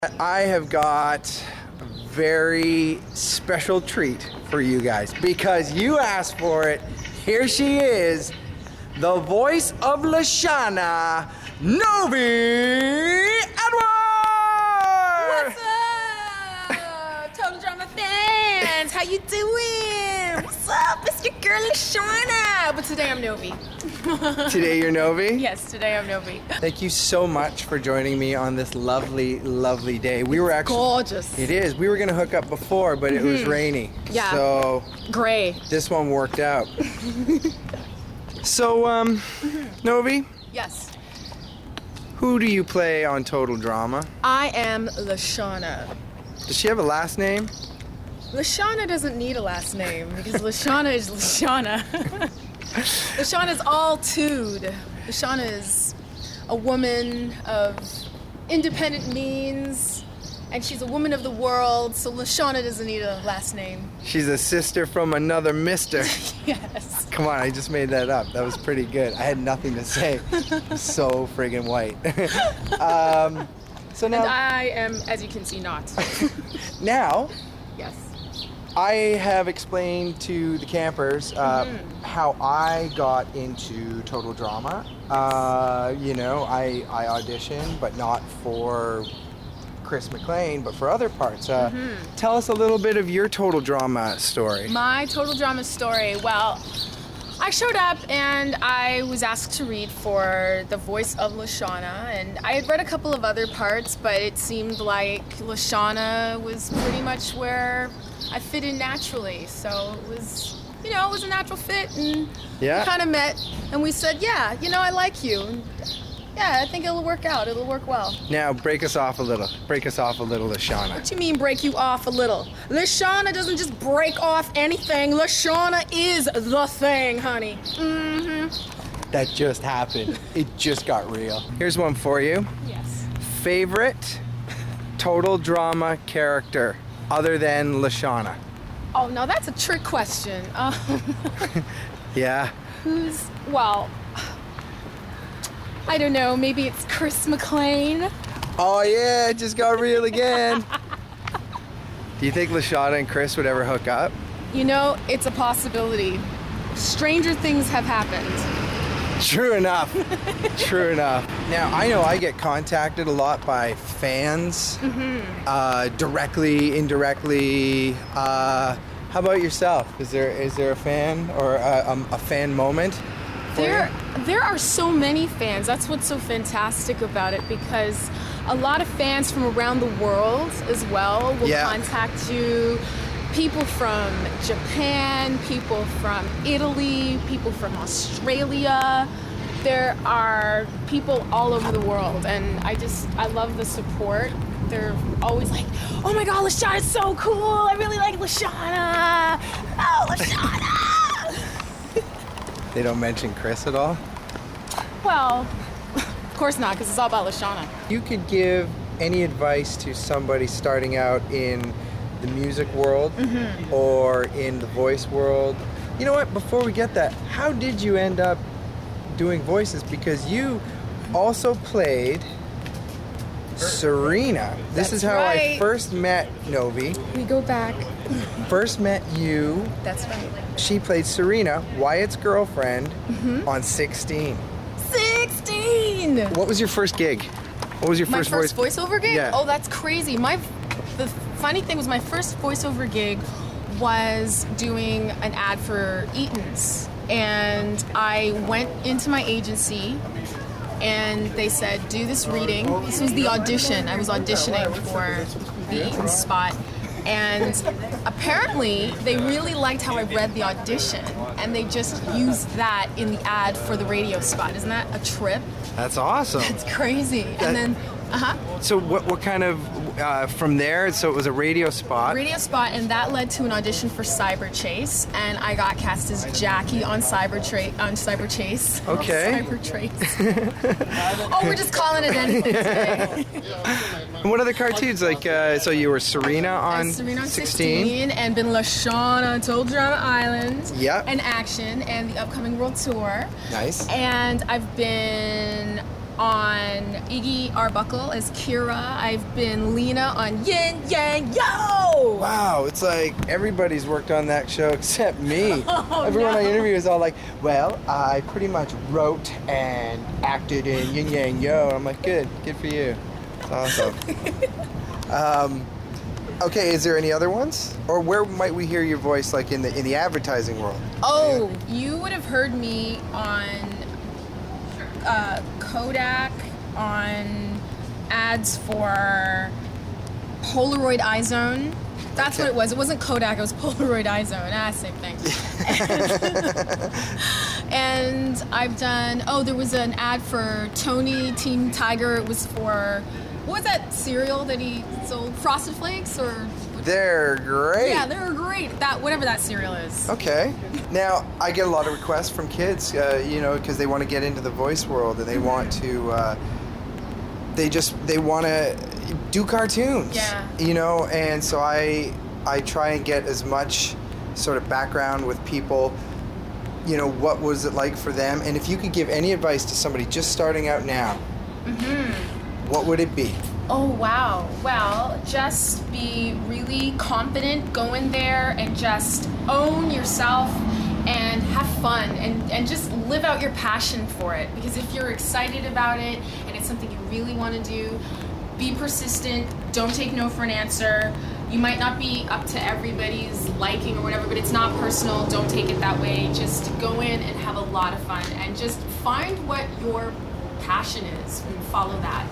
I have got a very special treat for you guys because you asked for it. Here she is, the voice of LeShawna, Novie Edwards! What's up, Total Drama fans? How you doing? What's up? It's your girl LeShawna. But today I'm Novie. Today you're Novie? Yes, today I'm Novie. Thank you so much for joining me on this lovely, lovely day. We were actually gorgeous. It is. We were gonna hook up before, but it was rainy. Yeah. So Gray. this one worked out. So, Novie, Yes. who do you play on Total Drama? I am LeShawna. Does she have a last name? LeShawna doesn't need a last name because LeShawna is LeShawna. LeShawna is all tood. LeShawna is a woman of independent means, and she's a woman of the world, so LeShawna doesn't need a last name. She's a sister from another mister. Yes. Come on, I just made that up. That was pretty good. I had nothing to say. So friggin' white. So now, And I am, as you can see, not. now, Yes. I have explained to the campers how I got into Total Drama. You know, I auditioned, but not for Chris McLean, but for other parts. Tell us a little bit of your Total Drama story. My Total Drama story, well, I showed up and I was asked to read for the voice of LeShawna, and I had read a couple of other parts, but it seemed like LeShawna was pretty much where I fit in naturally. So it was, you know, it was a natural fit, and Yeah. we kind of met, and we said, yeah, you know, I like you. And yeah, I think it'll work out. It'll work well. Now, break us off a little. Break us off a little, LeShawna. What you mean break you off a little? LeShawna doesn't just break off anything. LeShawna is the thing, honey. That just happened. It just got real. Here's one for you. Yes. Favorite Total Drama character other than LeShawna? Oh, no, that's a trick question. Yeah. Well, I don't know. Maybe it's Chris McLean. Oh yeah, it just got real again. Do you think LeShawna and Chris would ever hook up? You know, it's a possibility. Stranger things have happened. True enough. True enough. Now, I know I get contacted a lot by fans, directly, indirectly. How about yourself? Is there a fan or a fan moment for you? There are so many fans. That's what's so fantastic about it, because a lot of fans from around the world as well will contact you. People from Japan, people from Italy, people from Australia. There are people all over the world, and I love the support. They're always like, oh my God, LeShawna is so cool. I really like LeShawna. Oh, LeShawna. They don't mention Chris at all? Well, of course not, because it's all about LeShawna. You could give any advice to somebody starting out in the music world or in the voice world. You know what, before we get that, how did you end up doing voices? Because you also played Serena. This is how I first met Novie. We go back. First met you. That's right. She played Serena, Wyatt's girlfriend, on 16. 16! What was your first gig? What was your My first first voiceover gig? Yeah. Oh, that's crazy. The funny thing was my first voiceover gig was doing an ad for Eaton's. And I went into my agency and they said, do this reading. This was the audition. I was auditioning for the Eaton's spot. And apparently they really liked how I read the audition, and they just used that in the ad for the radio spot. Isn't that a trip? That's awesome. It's crazy. And then, So what kind of, from there, so it was a radio spot? radio spot, and that led to an audition for Cyber Chase, and I got cast as Jackie on Cyber Chase. Okay. Cyber Chase. Oh, we're just calling it anything today. And what other cartoons? Like, so you were Serena on Serena on 16, and been LeShawna on Total Drama Island. Yep. And Action, and the upcoming World Tour. Nice. And I've been on Iggy Arbuckle as Kira. I've been Lena on Yin Yang Yo! Wow, it's like everybody's worked on that show except me. Oh, Everyone no. I interview is all like, well, I pretty much wrote and acted in Yin Yang Yo. I'm like, good for you. It's awesome. Okay, is there any other ones? Or where might we hear your voice, like in the advertising world? Oh, you would have heard me on Kodak, on ads for Polaroid iZone. That's Okay. what it was. It wasn't Kodak, it was Polaroid iZone. Same thing. And I've done, there was an ad for Tony Team Tiger. It was for, what was that cereal that he sold? Frosted Flakes or? They're great. Yeah, they're great. Whatever that cereal is. Okay. Now, I get a lot of requests from kids, because they want to get into the voice world and they want to, they want to do cartoons. Yeah. And so I try and get as much sort of background with people, what was it like for them? And if you could give any advice to somebody just starting out now, what would it be? Oh, wow. Well, just be really confident, go in there and just own yourself and have fun and just live out your passion for it. Because if you're excited about it and it's something you really want to do, be persistent, don't take no for an answer. You might not be up to everybody's liking or whatever, but it's not personal, don't take it that way. Just go in and have a lot of fun and just find what your passion is and follow that.